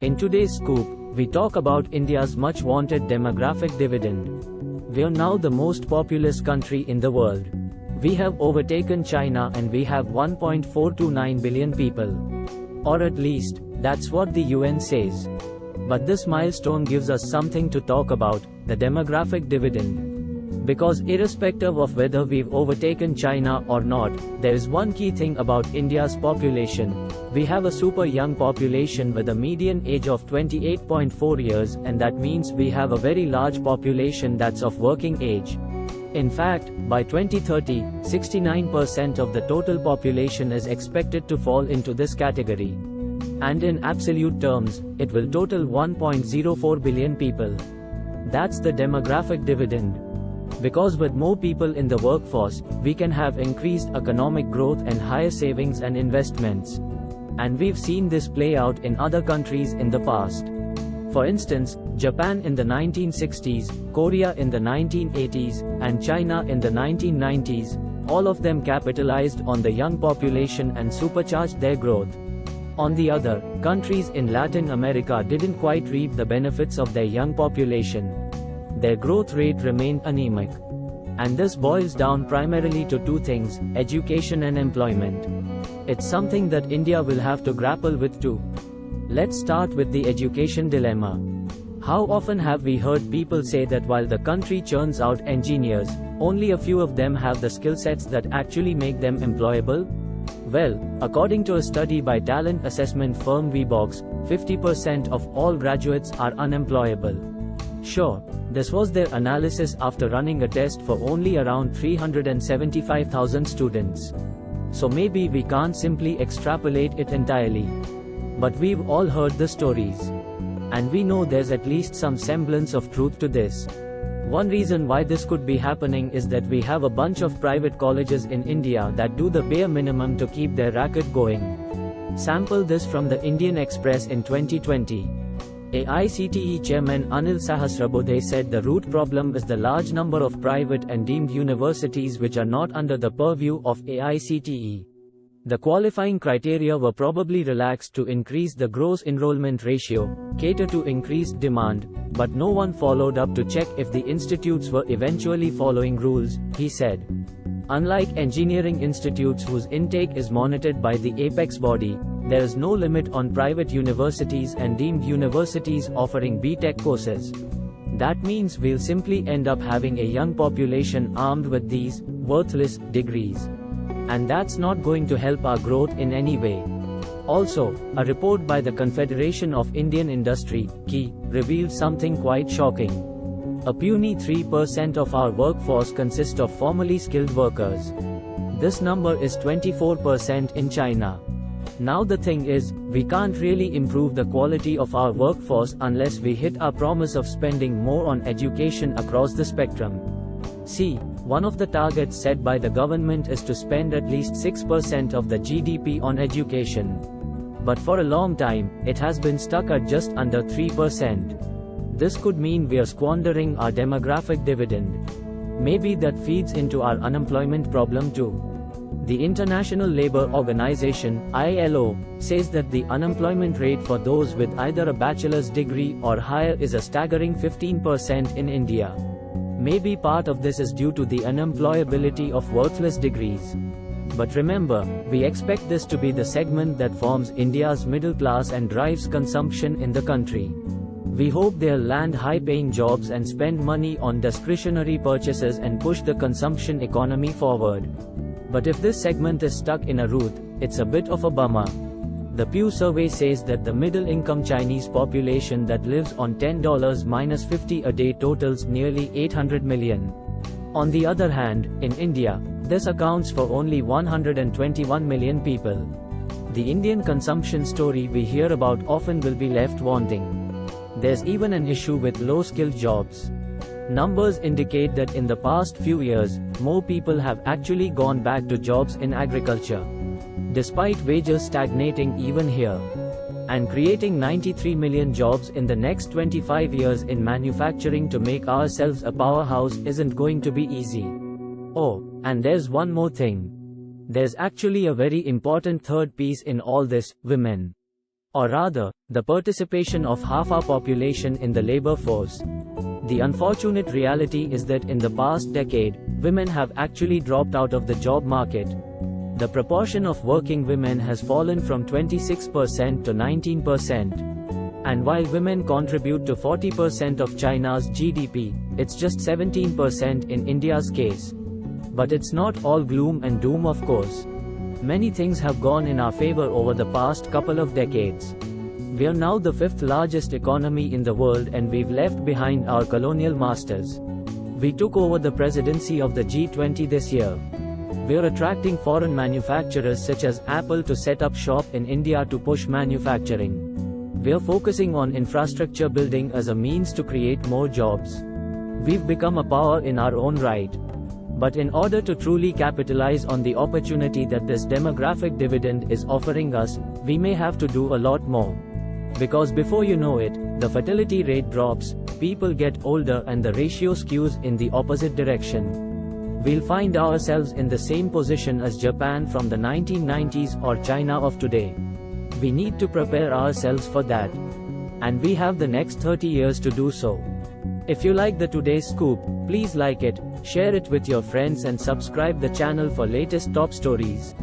In today's scoop, we talk about India's much-vaunted demographic dividend. We are now the most populous country in the world. We have overtaken China and we have 1.429 billion people. Or at least, that's what the UN says. But this milestone gives us something to talk about, the demographic dividend. Because irrespective of whether we've overtaken China or not, there is one key thing about India's population. We have a super young population with a median age of 28.4 years, and that means we have a very large population that's of working age. In fact, by 2030, 69% of the total population is expected to fall into this category. And in absolute terms, it will total 1.04 billion people. That's the demographic dividend. Because with more people in the workforce, we can have increased economic growth and higher savings and investments. And we've seen this play out in other countries in the past. For instance, Japan in the 1960s, Korea in the 1980s, and China in the 1990s, all of them capitalized on the young population and supercharged their growth. On the other, countries in Latin America didn't quite reap the benefits of their young population. Their growth rate remained anemic. And this boils down primarily to two things: education and employment. It's something that India will have to grapple with too. Let's start with the education dilemma. How often have we heard people say that while the country churns out engineers, only a few of them have the skill sets that actually make them employable? Well, according to a study by talent assessment firm Vbox, 50% of all graduates are unemployable. Sure, this was their analysis after running a test for only around 375,000 students. So maybe we can't simply extrapolate it entirely. But we've all heard the stories. And we know there's at least some semblance of truth to this. One reason why this could be happening is that we have a bunch of private colleges in India that do the bare minimum to keep their racket going. Sample this from the Indian Express in 2020. AICTE chairman Anil Sahasrabudhe said the root problem is the large number of private and deemed universities which are not under the purview of AICTE. The qualifying criteria were probably relaxed to increase the gross enrollment ratio, cater to increased demand, but no one followed up to check if the institutes were eventually following rules, he said. Unlike engineering institutes whose intake is monitored by the apex body, there is no limit on private universities and deemed universities offering B.Tech courses. That means we'll simply end up having a young population armed with these worthless degrees. And that's not going to help our growth in any way. Also, a report by the Confederation of Indian Industry, KI, revealed something quite shocking. A puny 3% of our workforce consists of formally skilled workers. This number is 24% in China. Now the thing is, we can't really improve the quality of our workforce unless we hit our promise of spending more on education across the spectrum. See, one of the targets set by the government is to spend at least 6% of the GDP on education. But for a long time, it has been stuck at just under 3%. This could mean we are squandering our demographic dividend. Maybe that feeds into our unemployment problem too. The International Labour Organization, ILO, says that the unemployment rate for those with either a bachelor's degree or higher is a staggering 15% in India. Maybe part of this is due to the unemployability of worthless degrees. But remember, we expect this to be the segment that forms India's middle class and drives consumption in the country. We hope they'll land high-paying jobs and spend money on discretionary purchases and push the consumption economy forward. But if this segment is stuck in a rut, it's a bit of a bummer. The Pew survey says that the middle-income Chinese population that lives on $10-50 a day totals nearly 800 million. On the other hand, in India, this accounts for only 121 million people. The Indian consumption story we hear about often will be left wanting. There's even an issue with low-skilled jobs. Numbers indicate that in the past few years, more people have actually gone back to jobs in agriculture, despite wages stagnating even here. And creating 93 million jobs in the next 25 years in manufacturing to make ourselves a powerhouse isn't going to be easy. Oh, and there's one more thing. There's actually a very important third piece in all this: women. Or rather, the participation of half our population in the labor force. The unfortunate reality is that in the past decade, women have actually dropped out of the job market. The proportion of working women has fallen from 26% to 19%. And while women contribute to 40% of China's GDP, it's just 17% in India's case. But it's not all gloom and doom, of course. Many things have gone in our favor over the past couple of decades. We are now the 5th largest economy in the world, and we've left behind our colonial masters. We took over the presidency of the G20 this year. We're attracting foreign manufacturers such as Apple to set up shop in India to push manufacturing. We're focusing on infrastructure building as a means to create more jobs. We've become a power in our own right. But in order to truly capitalize on the opportunity that this demographic dividend is offering us, we may have to do a lot more. Because before you know it, the fertility rate drops, people get older, and the ratio skews in the opposite direction. We'll find ourselves in the same position as Japan from the 1990s or China of today. We need to prepare ourselves for that. And we have the next 30 years to do so. If you like the today's scoop, please like it, share it with your friends, and subscribe the channel for latest top stories.